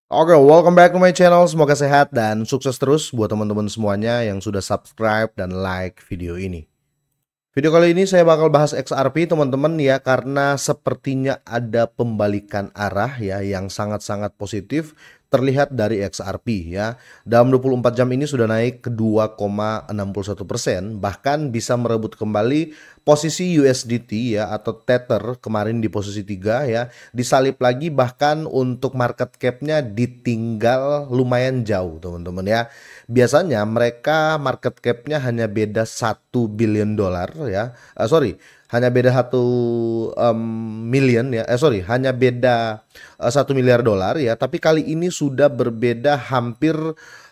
Oke, welcome back to my channel. Semoga sehat dan sukses terus buat teman-teman semuanya yang sudah subscribe dan like video ini. Video kali ini saya bakal bahas XRP teman-teman ya, karena sepertinya ada pembalikan arah ya yang sangat-sangat positif terlihat dari XRP ya. Dalam 24 jam ini sudah naik ke 2,61%, bahkan bisa merebut kembali posisi USDT ya atau Tether kemarin di posisi 3 ya. Disalip lagi, bahkan untuk market cap-nya ditinggal lumayan jauh teman-teman ya. Biasanya mereka market cap-nya hanya beda 1 billion dolar ya. Sorry, hanya beda 1 million ya. Hanya beda 1 miliar dolar ya. Tapi kali ini sudah berbeda hampir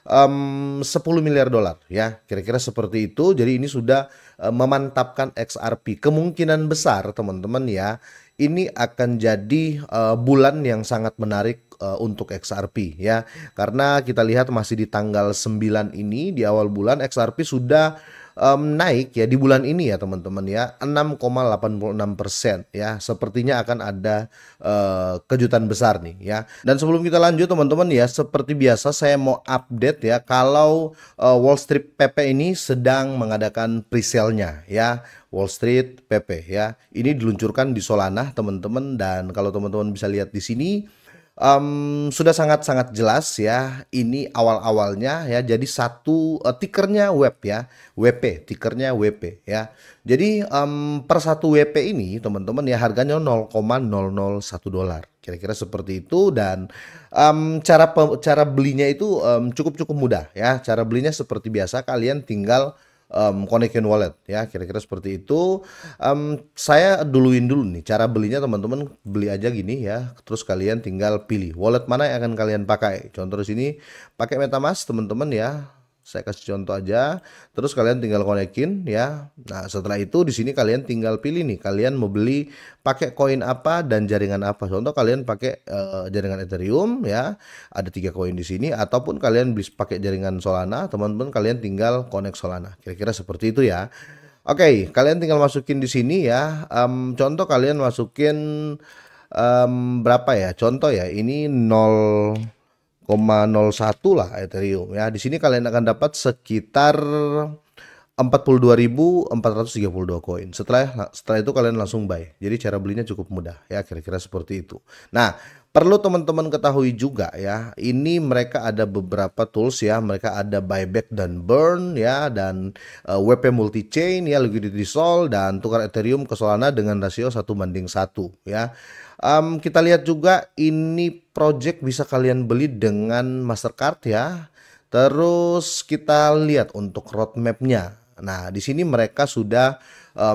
10 miliar dolar ya. Kira-kira seperti itu. Jadi ini sudah memantapkan XRP. Kemungkinan besar teman-teman ya, ini akan jadi bulan yang sangat menarik untuk XRP ya. Karena kita lihat masih di tanggal 9 ini, di awal bulan XRP sudah naik ya di bulan ini ya teman-teman ya, 6,86% ya. Sepertinya akan ada kejutan besar nih ya. Dan sebelum kita lanjut teman-teman ya, seperti biasa saya mau update ya kalau Wall Street PP ini sedang mengadakan pre-sale-nya ya. Wall Street PP ya. Ini diluncurkan di Solana teman-teman, dan kalau teman-teman bisa lihat di sini sudah sangat-sangat jelas ya, ini awal-awalnya ya. Jadi tikernya web ya, WP, tikernya WP ya. Jadi per satu WP ini teman-teman ya, harganya 0,001 dolar. Kira-kira seperti itu. Dan cara belinya itu cukup mudah ya. Cara belinya seperti biasa, kalian tinggal konekin wallet ya, kira-kira seperti itu. Saya duluin dulu nih cara belinya teman-teman. Beli aja gini ya, terus kalian tinggal pilih wallet mana yang akan kalian pakai. Contoh di sini pakai MetaMask teman-teman ya, saya kasih contoh aja. Terus kalian tinggal konekin ya. Nah setelah itu di sini kalian tinggal pilih nih, kalian mau beli pakai koin apa dan jaringan apa. Contoh kalian pakai jaringan Ethereum ya, ada 3 koin di sini. Ataupun kalian bisa pakai jaringan Solana teman-teman, kalian tinggal connect Solana. Kira-kira seperti itu ya. Oke, kalian tinggal masukin di sini ya. Contoh kalian masukin berapa ya? Contoh ya, ini 0,01 lah Ethereum ya. Di sini kalian akan dapat sekitar 42.432 koin. Setelah itu kalian langsung buy. Jadi cara belinya cukup mudah ya, kira-kira seperti itu. Nah, perlu teman-teman ketahui juga ya, ini mereka ada beberapa tools ya. Mereka ada buyback dan burn ya, dan WP multi chain ya, liquidity sol, dan tukar Ethereum ke Solana dengan rasio 1:1 ya. Kita lihat juga ini project bisa kalian beli dengan Mastercard ya. Terus kita lihat untuk roadmapnya. Nah, di sini mereka sudah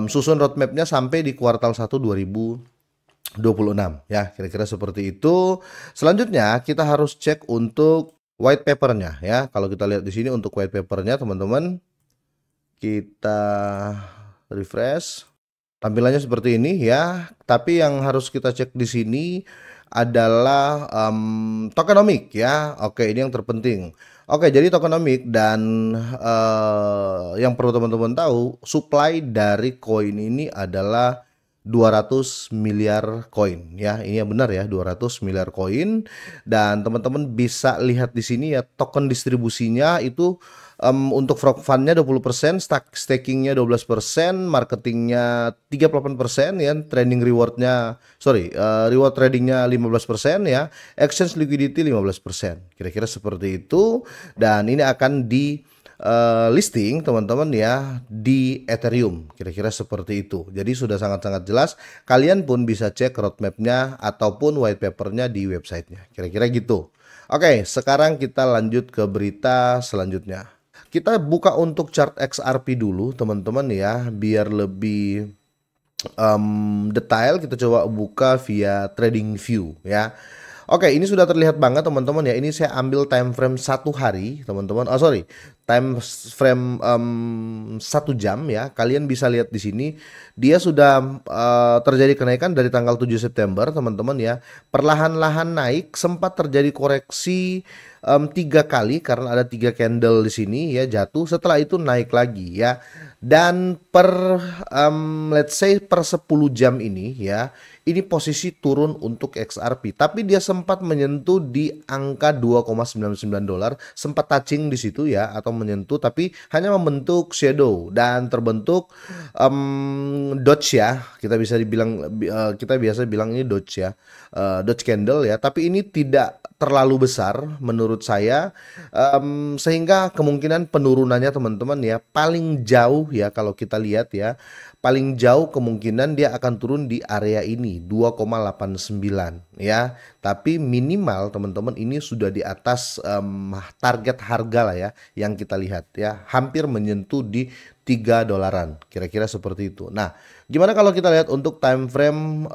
susun roadmapnya sampai di kuartal 1 2026 ya, kira-kira seperti itu. Selanjutnya kita harus cek untuk white papernya ya. Kalau kita lihat di sini untuk white papernya teman-teman, kita refresh. Tampilannya seperti ini ya. Tapi yang harus kita cek di sini adalah tokenomic ya. Oke, ini yang terpenting. Oke, jadi tokenomic, dan yang perlu teman-teman tahu, supply dari koin ini adalah 200 miliar koin ya. Ini yang benar ya, 200 miliar koin. Dan teman-teman bisa lihat di sini ya, token distribusinya itu untuk frog fund-nya 20%, stakingnya 12%, marketingnya 38% ya, training reward-nya, reward tradingnya 15% ya, exchange liquidity 15%. Kira-kira seperti itu. Dan ini akan di listing teman-teman ya di Ethereum, kira-kira seperti itu. Jadi sudah sangat-sangat jelas. Kalian pun bisa cek roadmapnya ataupun white papernya di websitenya, kira-kira gitu. Oke, sekarang kita lanjut ke berita selanjutnya. Kita buka untuk chart XRP dulu teman-teman ya, biar lebih detail. Kita coba buka via TradingView ya. Oke, ini sudah terlihat banget teman-teman ya. Ini saya ambil time frame 1 hari teman-teman. Time frame 1 jam ya. Kalian bisa lihat di sini dia sudah terjadi kenaikan dari tanggal 7 September teman-teman ya. Perlahan-lahan naik, sempat terjadi koreksi 3 kali karena ada 3 candle di sini ya jatuh, setelah itu naik lagi ya. Dan per let's say per 10 jam ini ya, ini posisi turun untuk XRP, tapi dia sempat menyentuh di angka 2,99 dolar, sempat touching di situ ya atau menyentuh, tapi hanya membentuk shadow dan terbentuk Dodge ya. Kita bisa dibilang kita biasa bilang ini Dodge ya. Dodge candle ya, tapi ini tidak terlalu besar menurut saya, sehingga kemungkinan penurunannya teman-teman ya paling jauh ya kalau kita lihat ya, paling jauh kemungkinan dia akan turun di area ini 2,89 ya. Tapi minimal teman-teman ini sudah di atas target harga lah ya yang kita lihat ya, hampir menyentuh di 3 dolaran kira-kira seperti itu. Nah, gimana kalau kita lihat untuk time frame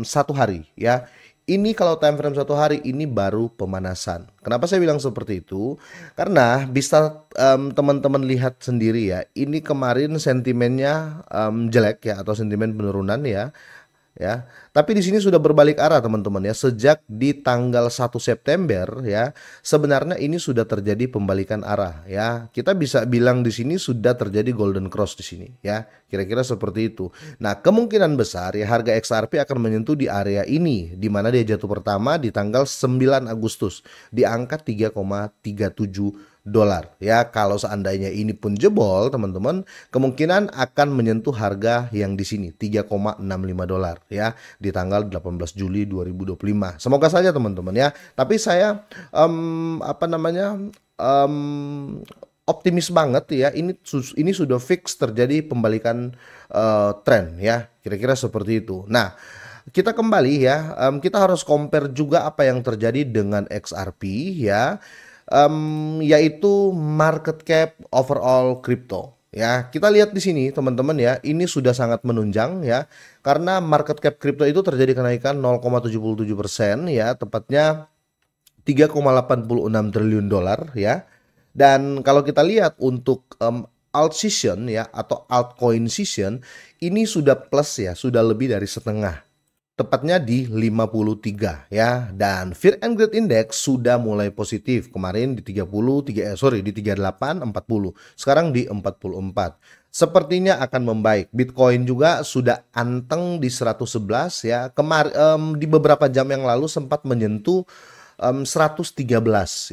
1 hari ya. Ini kalau time frame 1 hari ini baru pemanasan. Kenapa saya bilang seperti itu? Karena bisa teman-teman lihat sendiri ya. Ini kemarin sentimennya jelek ya atau sentimen penurunan ya. Ya, tapi di sini sudah berbalik arah teman-teman ya. Sejak di tanggal 1 September ya, sebenarnya ini sudah terjadi pembalikan arah ya. Kita bisa bilang di sini sudah terjadi golden cross di sini ya. Kira-kira seperti itu. Nah, kemungkinan besar ya harga XRP akan menyentuh di area ini di mana dia jatuh pertama di tanggal 9 Agustus di angka 3,37 dolar ya. Kalau seandainya ini pun jebol teman-teman, kemungkinan akan menyentuh harga yang di sini 3,65 dolar ya di tanggal 18 Juli 2025. Semoga saja teman-teman ya. Tapi saya optimis banget ya, ini sudah fix terjadi pembalikan tren ya, kira-kira seperti itu. Nah, kita kembali ya, kita harus compare juga apa yang terjadi dengan XRP ya, yaitu market cap overall crypto. Ya, kita lihat di sini teman-teman ya, ini sudah sangat menunjang ya, karena market cap crypto itu terjadi kenaikan 0,77% ya, tepatnya 3,86 triliun dolar ya. Dan kalau kita lihat untuk alt season ya atau altcoin season ini sudah plus ya, sudah lebih dari setengah. Tepatnya di 53 ya. Dan Fear and Greed Index sudah mulai positif. Kemarin di 38, 40. Sekarang di 44. Sepertinya akan membaik. Bitcoin juga sudah anteng di 111 ya. Di beberapa jam yang lalu sempat menyentuh 113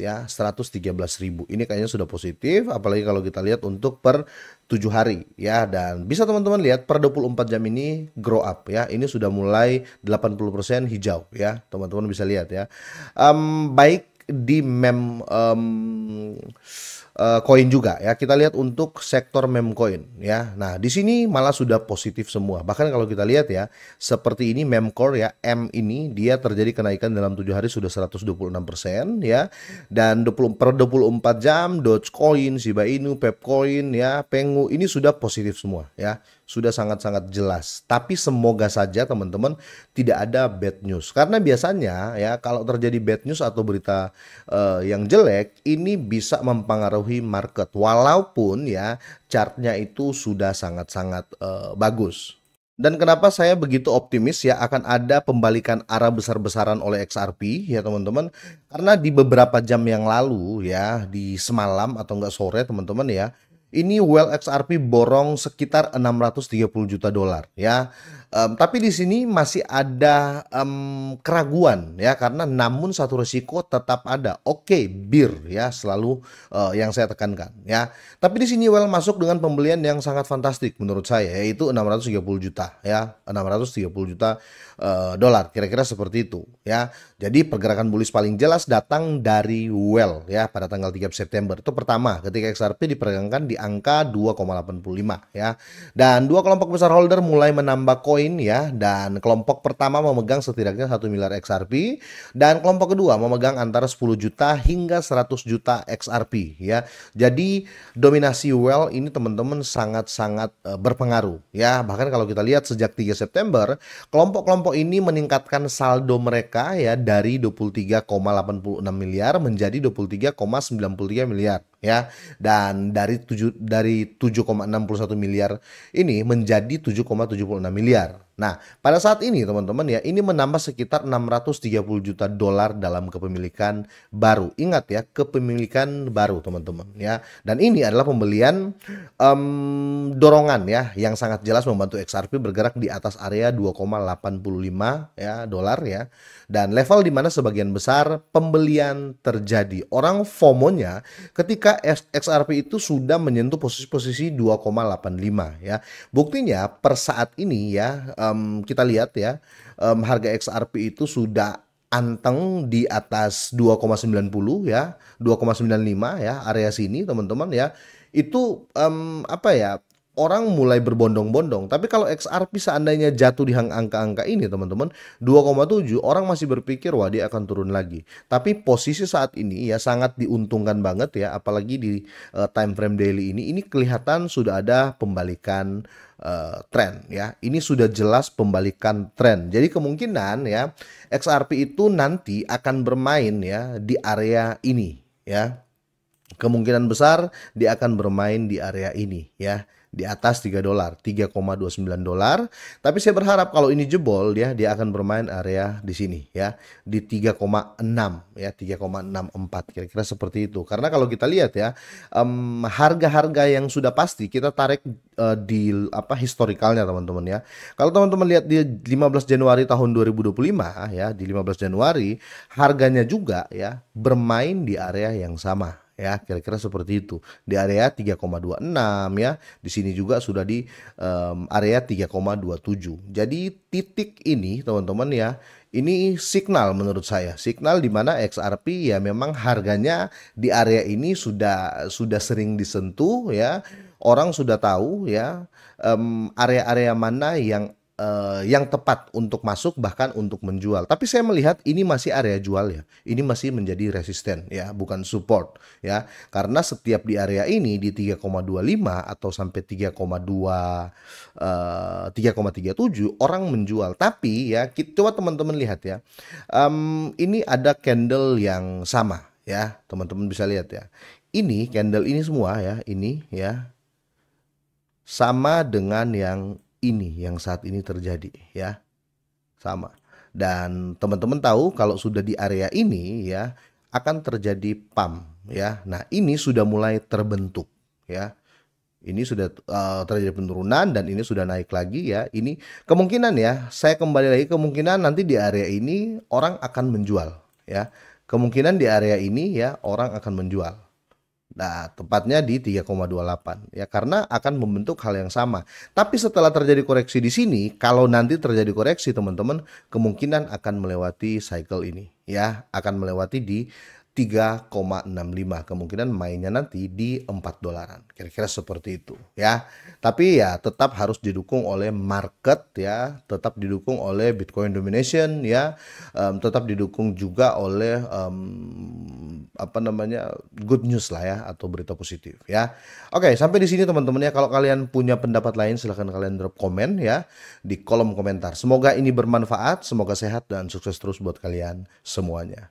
ya, 113.000. Ini kayaknya sudah positif, apalagi kalau kita lihat untuk per 7 hari ya. Dan bisa teman-teman lihat per 24 jam ini grow up ya. Ini sudah mulai 80% hijau ya. Teman-teman bisa lihat ya. Baik di koin juga ya. Kita lihat untuk sektor meme coin ya. Nah, di sini malah sudah positif semua. Bahkan kalau kita lihat ya, seperti ini meme core ya, M ini dia terjadi kenaikan dalam 7 hari sudah 126% ya. Dan per 24 jam Dogecoin, Shiba Inu, Pepcoin ya, Pengu ini sudah positif semua ya. Sudah sangat-sangat jelas. Tapi semoga saja teman-teman tidak ada bad news. Karena biasanya ya kalau terjadi bad news atau berita yang jelek ini bisa mempengaruhi market. Walaupun ya chartnya itu sudah sangat-sangat bagus. Dan kenapa saya begitu optimis ya akan ada pembalikan arah besar-besaran oleh XRP ya teman-teman. Karena di beberapa jam yang lalu ya, di semalam atau enggak sore teman-teman ya, ini Well XRP borong sekitar 630 juta dolar ya. Tapi di sini masih ada keraguan ya, karena namun satu risiko tetap ada. Oke, bir ya selalu yang saya tekankan ya. Tapi di sini Well masuk dengan pembelian yang sangat fantastik menurut saya, yaitu 630 juta ya, 630 juta dolar kira-kira seperti itu ya. Jadi pergerakan bullish paling jelas datang dari Well ya pada tanggal 3 September. Itu pertama ketika XRP diperdagangkan di angka 2,85 ya. Dan dua kelompok besar holder mulai menambah koin ya, dan kelompok pertama memegang setidaknya 1 miliar XRP dan kelompok kedua memegang antara 10 juta hingga 100 juta XRP ya. Jadi dominasi Well ini teman-teman sangat-sangat berpengaruh ya. Bahkan kalau kita lihat sejak 3 September kelompok-kelompok ini meningkatkan saldo mereka ya dari 23,86 miliar menjadi 23,93 miliar ya. Dan dari 7,61 miliar ini menjadi 7,76 miliar Nah, pada saat ini teman-teman ya, ini menambah sekitar 630 juta dolar dalam kepemilikan baru. Ingat ya, kepemilikan baru teman-teman ya. Dan ini adalah pembelian dorongan ya, yang sangat jelas membantu XRP bergerak di atas area 2,85 ya dolar ya. Dan level di mana sebagian besar pembelian terjadi. Orang FOMO-nya ketika XRP itu sudah menyentuh posisi-posisi 2,85 ya. Buktinya per saat ini ya, kita lihat ya, harga XRP itu sudah anteng di atas 2,90 ya, 2,95 ya, area sini teman-teman ya. Itu apa ya? Orang mulai berbondong-bondong. Tapi kalau XRP seandainya jatuh di angka-angka ini teman-teman, 2,7, orang masih berpikir wah dia akan turun lagi. Tapi posisi saat ini ya sangat diuntungkan banget ya, apalagi di time frame daily ini kelihatan sudah ada pembalikan tren ya. Ini sudah jelas pembalikan tren. Jadi kemungkinan ya XRP itu nanti akan bermain ya di area ini ya. Kemungkinan besar dia akan bermain di area ini ya, di atas 3 dolar, 3,29 dolar. Tapi saya berharap kalau ini jebol dia akan bermain area di sini ya, di 3,6 ya, 3,64 kira-kira seperti itu. Karena kalau kita lihat ya, harga-harga yang sudah pasti kita tarik di apa historikalnya teman-teman ya. Kalau teman-teman lihat di 15 Januari tahun 2025 ya, di 15 Januari harganya juga ya bermain di area yang sama ya, kira-kira seperti itu di area 3,26 ya. Di sini juga sudah di area 3,27. Jadi titik ini teman-teman ya, ini signal menurut saya, signal di mana XRP ya memang harganya di area ini sudah sering disentuh ya. Orang sudah tahu ya area-area mana yang tepat untuk masuk bahkan untuk menjual. Tapi saya melihat ini masih area jual ya. Ini masih menjadi resisten ya, bukan support ya. Karena setiap di area ini di 3,25 atau sampai 3,37 orang menjual. Tapi ya coba teman-teman lihat ya. Ini ada candle yang sama ya. Teman-teman bisa lihat ya. Ini candle ini semua ya, ini ya sama dengan yang ini yang saat ini terjadi ya, sama. Dan teman-teman tahu kalau sudah di area ini ya akan terjadi pump ya. Nah, ini sudah mulai terbentuk ya. Ini sudah terjadi penurunan dan ini sudah naik lagi ya. Ini kemungkinan ya, saya kembali lagi, kemungkinan nanti di area ini orang akan menjual ya. Kemungkinan di area ini ya orang akan menjual. Nah, tepatnya di 3,28 ya, karena akan membentuk hal yang sama. Tapi setelah terjadi koreksi di sini, kalau nanti terjadi koreksi teman-teman, kemungkinan akan melewati cycle ini ya, akan melewati di 3,65. Kemungkinan mainnya nanti di 4 dolaran. Kira-kira seperti itu ya. Tapi ya tetap harus didukung oleh market ya, tetap didukung oleh Bitcoin domination ya, tetap didukung juga oleh apa namanya, good news lah ya, atau berita positif ya. Oke, sampai di sini teman-teman ya. Kalau kalian punya pendapat lain silahkan kalian drop komen ya di kolom komentar. Semoga ini bermanfaat, semoga sehat dan sukses terus buat kalian semuanya.